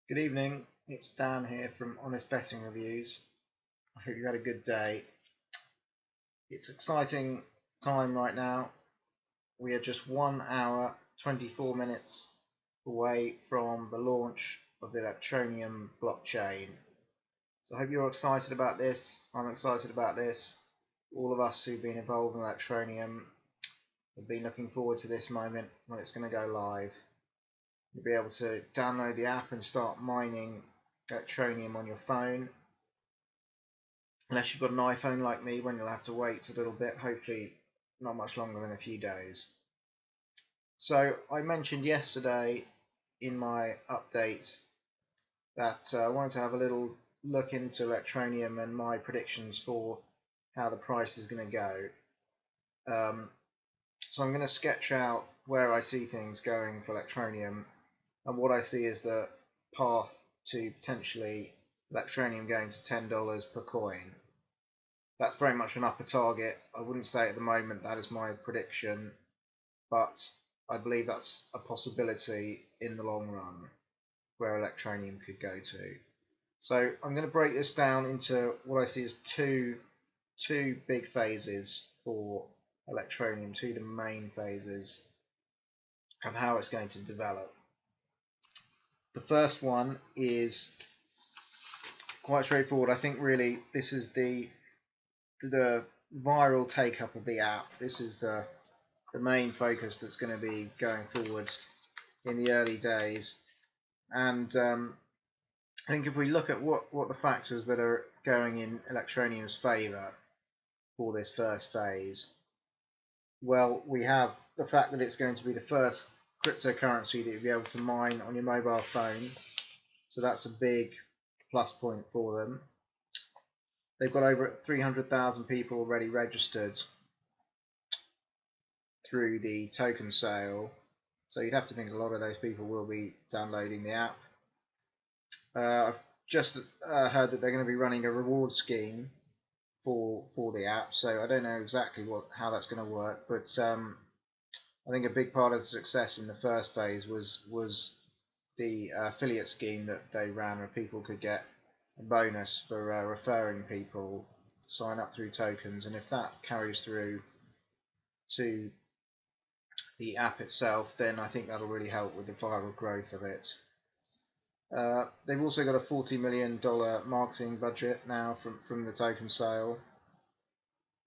Good evening, it's Dan here from Honest Betting Reviews. I hope you had a good day. It's an exciting time right now. We are just 1 hour, 24 minutes away from the launch of the Electroneum blockchain. So I hope you're excited about this. I'm excited about this. All of us who've been involved in Electroneum have been looking forward to this moment when it's going to go live. You'll be able to download the app and start mining Electroneum on your phone. Unless you've got an iPhone like me, when you'll have to wait a little bit, hopefully not much longer than a few days. So I mentioned yesterday in my update that I wanted to have a little look into Electroneum and my predictions for how the price is going to go. So I'm going to sketch out where I see things going for Electroneum, and what I see is the path to potentially Electroneum going to $10 per coin. That's very much an upper target. I wouldn't say at the moment that is my prediction, but I believe that's a possibility in the long run where Electroneum could go to. So I'm going to break this down into what I see as two big phases for Electroneum, two of the main phases of how it's going to develop. The first one is quite straightforward. I think really this is the viral take-up of the app. This is the main focus that's going to be going forward in the early days. And I think if we look at what the factors that are going in Electroneum's favour for this first phase, well, we have the fact that it's going to be the first cryptocurrency that you'll be able to mine on your mobile phone. So that's a big plus point for them. They've got over 300,000 people already registered through the token sale, so you'd have to think a lot of those people will be downloading the app. I've just heard that they're going to be running a reward scheme for the app, so I don't know exactly how that's going to work, but I think a big part of the success in the first phase was the affiliate scheme that they ran, where people could get a bonus for referring people sign up through tokens, and if that carries through to the app itself, then I think that'll really help with the viral growth of it. They've also got a $40 million marketing budget now from the token sale.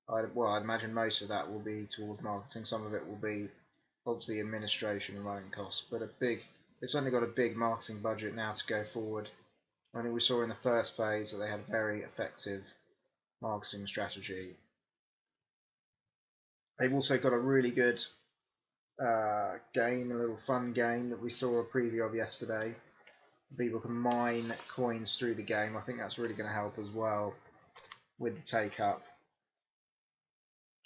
I'd imagine most of that will be toward marketing. Some of it will be obviously administration and running costs, but they've certainly got a big marketing budget now to go forward. I think we saw in the first phase that they had a very effective marketing strategy. They've also got a really good game, a little fun game that we saw a preview of yesterday. People can mine coins through the game. I think that's really going to help as well with the take up.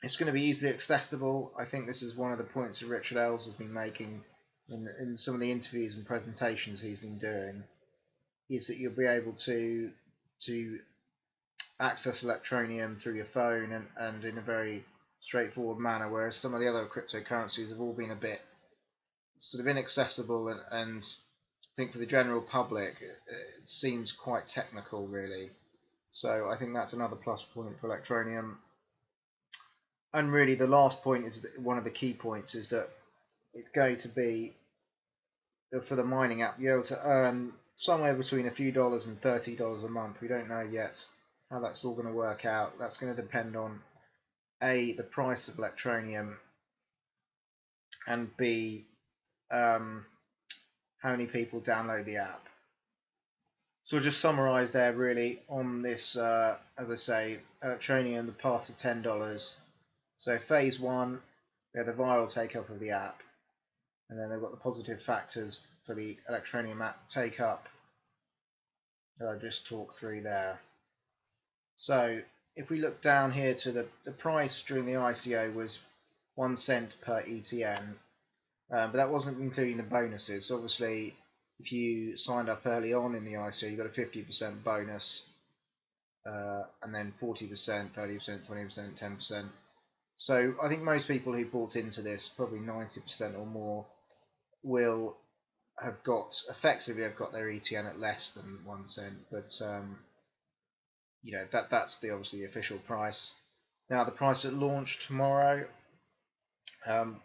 It's going to be easily accessible. I think this is one of the points that Richard Elves has been making in some of the interviews and presentations he's been doing, is that you'll be able to access Electroneum through your phone and in a very straightforward manner, whereas some of the other cryptocurrencies have all been a bit sort of inaccessible and I think for the general public it seems quite technical really. So I think that's another plus point for Electroneum. And really the last point is that one of the key points is that it's going to be, for the mining app, you're able to earn somewhere between a few dollars and $30 a month. We don't know yet how that's all going to work out. That's going to depend on A, the price of Electroneum, and B, how many people download the app. So I'll just summarize there really on this, as I say, Electroneum, the path to $10. So phase one, we had the viral take-up of the app, and then they've got the positive factors for the Electroneum app take-up that I just talked through there. So if we look down here to the price during the ICO was 1 cent per ETN, but that wasn't including the bonuses. So obviously, if you signed up early on in the ICO, you got a 50% bonus, and then 40%, 30%, 20%, 10%. So I think most people who bought into this, probably 90% or more, will have got effectively have got their ETN at less than 1 cent, but that's the obviously the official price. Now the price at launch tomorrow, um,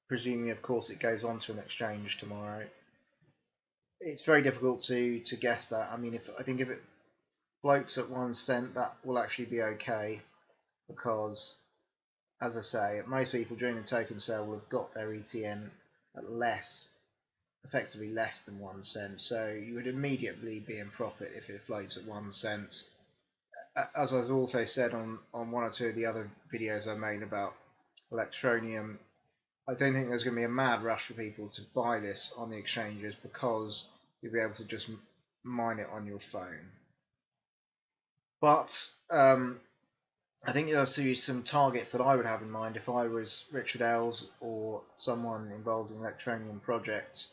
presuming of course it goes on to an exchange tomorrow. It's very difficult to guess that. I mean, if it floats at 1 cent, that will actually be okay, because as I say, most people during the token sale will have got their ETN at effectively less than 1 cent. So you would immediately be in profit if it floats at 1 cent. As I've also said on one or two of the other videos I made about Electroneum, I don't think there's going to be a mad rush for people to buy this on the exchanges, because you'll be able to just mine it on your phone. But I think there are some targets that I would have in mind if I was Richard Ells or someone involved in Electroneum projects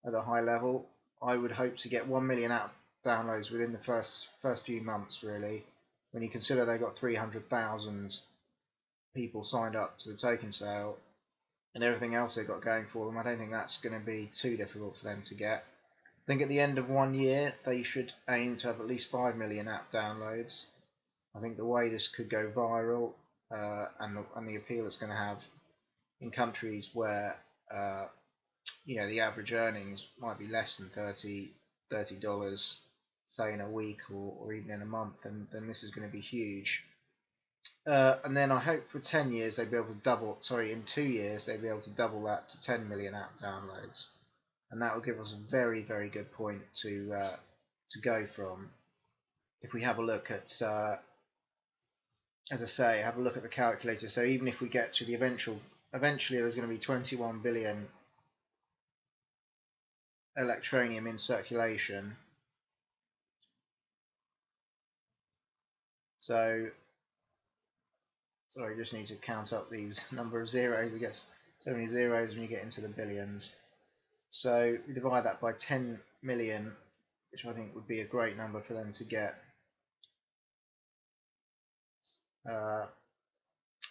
at a high level. I would hope to get 1 million app downloads within the first few months, really. When you consider they got 300,000 people signed up to the token sale and everything else they got going for them, I don't think that's going to be too difficult for them to get. I think at the end of 1 year they should aim to have at least 5 million app downloads. I think the way this could go viral, and the appeal it's going to have in countries where the average earnings might be less than $30, say in a week or even in a month, and then this is going to be huge. And then I hope for 10 years they'd be able to double. Sorry, in 2 years they'd be able to double that to 10 million app downloads, and that will give us a very, very good point to go from. If we have a look at, as I say, have a look at the calculator. So even if we get to the eventually there's going to be 21 billion Electroneum in circulation. So, sorry, I just need to count up these number of zeros. It gets so many zeros when you get into the billions. So we divide that by 10 million, which I think would be a great number for them to get.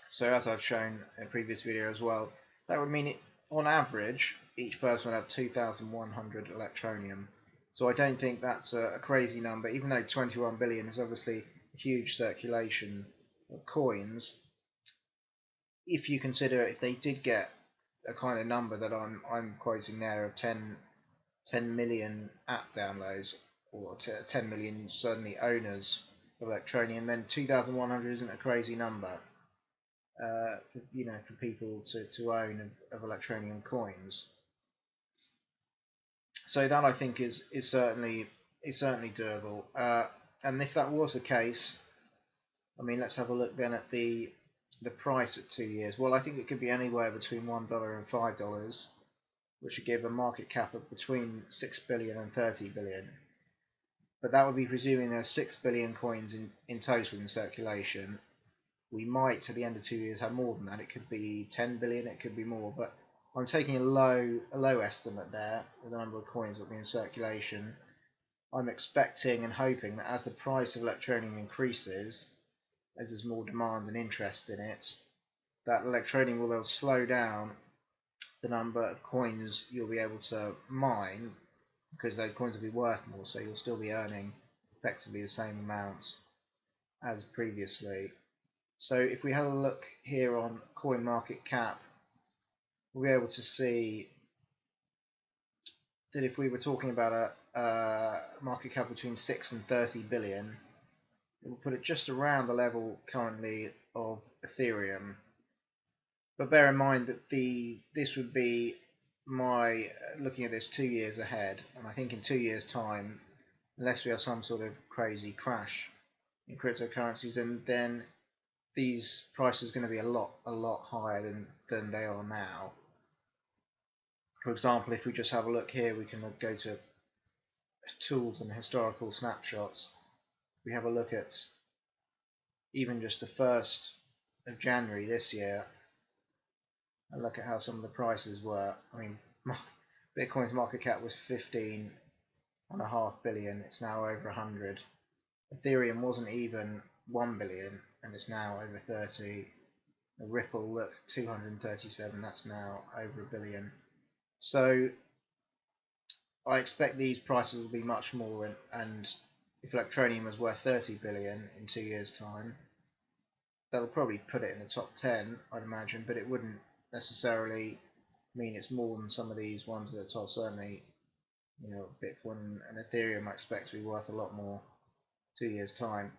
So as I've shown in a previous video as well, that would mean on average each person would have 2,100 Electroneum. So I don't think that's a crazy number, even though 21 billion is obviously a huge circulation of coins. If you consider if they did get a kind of number that I'm quoting there of 10 million app downloads, or 10 million certainly owners of Electroneum, then 2,100 isn't a crazy number for people to own of Electroneum coins. So that I think is certainly doable. And if that was the case, I mean, let's have a look then at the price at 2 years. Well, I think it could be anywhere between $1 and $5, which would give a market cap of between 6 billion and 30 billion. But that would be presuming there's 6 billion coins in total in circulation. We might, at the end of 2 years, have more than that. It could be 10 billion, it could be more, but I'm taking a low estimate there with the number of coins that will be in circulation. I'm expecting and hoping that as the price of Electroneum increases, as there's more demand and interest in it, that Electroneum will slow down the number of coins you'll be able to mine, because those coins will be worth more, so you'll still be earning effectively the same amount as previously. So if we have a look here on CoinMarketCap, we'll be able to see that if we were talking about a market cap between 6 and 30 billion, it will put it just around the level currently of Ethereum. But bear in mind that this would be my looking at this 2 years ahead, and I think in 2 years' time, unless we have some sort of crazy crash in cryptocurrencies, then these prices are going to be a lot higher than they are now. For example, if we just have a look here, we can go to tools and historical snapshots. We have a look at even just the 1st of January this year, and look at how some of the prices were. I mean, Bitcoin's market cap was 15.5 billion. It's now over 100. Ethereum wasn't even 1 billion, and it's now over 30. The Ripple, look, 237. That's now over 1 billion. So I expect these prices will be much more, and if Electroneum was worth 30 billion in 2 years' time, they'll probably put it in the top 10, I'd imagine, but it wouldn't necessarily mean it's more than some of these ones at the top. Certainly, Bitcoin and Ethereum I expect to be worth a lot more 2 years' time.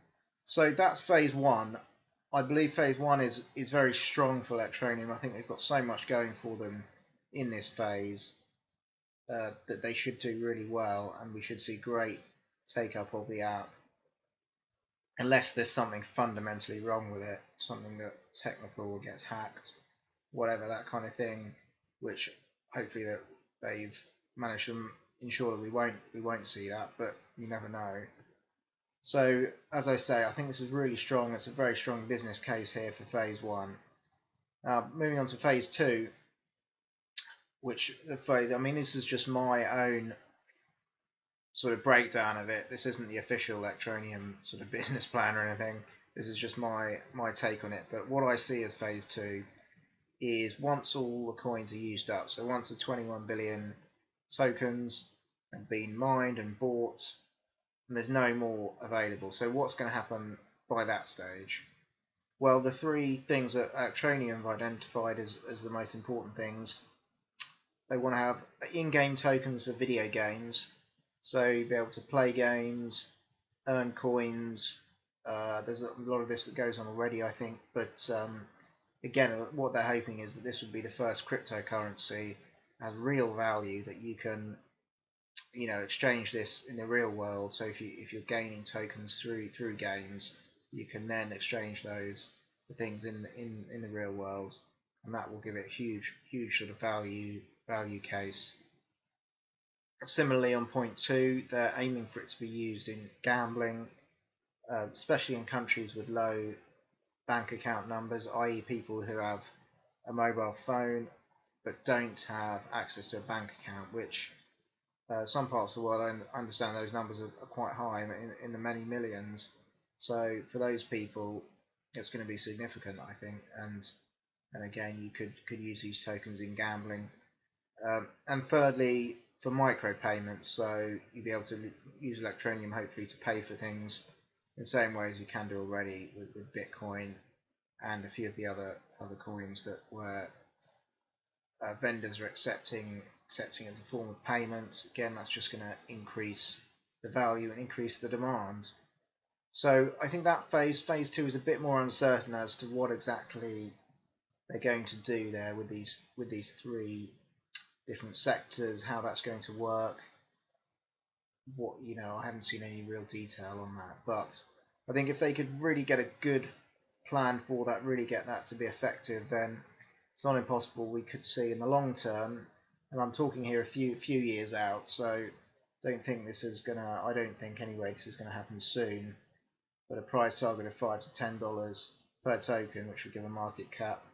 So that's phase one. I believe phase one is very strong for Electroneum. I think they've got so much going for them in this phase that they should do really well, and we should see great take up of the app, unless there's something fundamentally wrong with it, something that technical gets hacked, whatever, that kind of thing, which hopefully that they've managed to ensure that we won't see that, but you never know. So as I say, I think this is really strong. It's a very strong business case here for phase one. Moving on to phase two, which I mean, this is just my own sort of breakdown of it. This isn't the official Electroneum sort of business plan or anything. This is just my take on it. But what I see as phase two is once all the coins are used up, so once the 21 billion tokens have been mined and bought, and there's no more available. So what's going to happen by that stage? Well, the three things that Electroneum have identified as the most important things, they want to have in-game tokens for video games, so you'll be able to play games, earn coins. There's a lot of this that goes on already, I think, but again, what they're hoping is that this would be the first cryptocurrency has real value, that you can exchange this in the real world. So if you're gaining tokens through games, you can then exchange those for things in the real world, and that will give it a huge sort of value case. Similarly, on point two, they're aiming for it to be used in gambling, especially in countries with low bank account numbers, i.e. people who have a mobile phone but don't have access to a bank account, which some parts of the world, I understand those numbers are quite high, in the many millions. So for those people, it's going to be significant, I think, and again, you could use these tokens in gambling. And thirdly, for micropayments, so you'll be able to use Electroneum hopefully to pay for things in the same way as you can do already with Bitcoin and a few of the other coins that were vendors are accepting as a form of payment. Again, that's just going to increase the value and increase the demand. So I think that phase two is a bit more uncertain as to what exactly they're going to do there with these three different sectors, how that's going to work. I haven't seen any real detail on that, but I think if they could really get a good plan for that, really get that to be effective, then it's not impossible we could see in the long term, and I'm talking here a few years out, so I don't think this is gonna happen soon, but a price target of $5 to $10 per token, which would give a market cap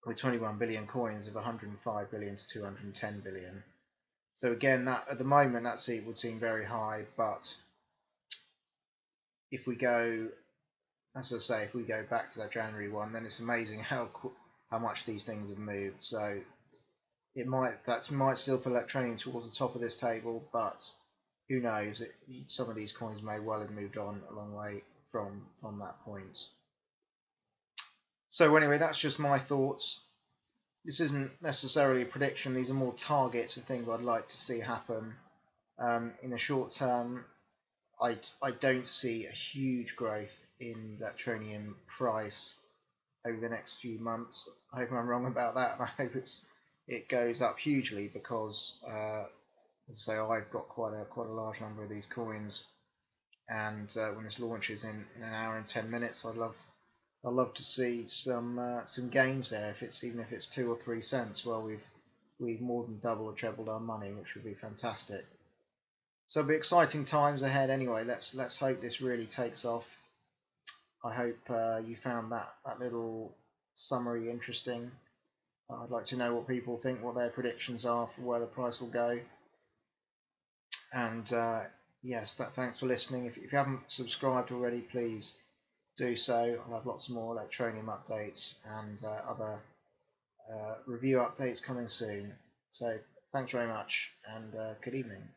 with 21 billion coins of 105 billion to 210 billion. So again, that at the moment that would seem very high, but if we go, as I say, if we go back to that January one, then it's amazing how much these things have moved. So that might still put Electroneum towards the top of this table, but who knows? Some of these coins may well have moved on a long way from that point. So anyway, that's just my thoughts. This isn't necessarily a prediction. These are more targets of things I'd like to see happen. In the short term, I don't see a huge growth in that Electroneum price over the next few months. I hope I'm wrong about that, and I hope it goes up hugely, because as I say, I've got quite a large number of these coins, and when this launches in an hour and 10 minutes, I'd love to see some gains there. Even if it's 2 or 3 cents, well, we've more than doubled or trebled our money, which would be fantastic. So it'll be exciting times ahead. Anyway, let's hope this really takes off. I hope you found that little summary interesting. I'd like to know what people think, what their predictions are for where the price will go. And yes, thanks for listening. If you haven't subscribed already, please do so. I'll have lots more Electroneum updates and other review updates coming soon. So Thanks very much, and good evening.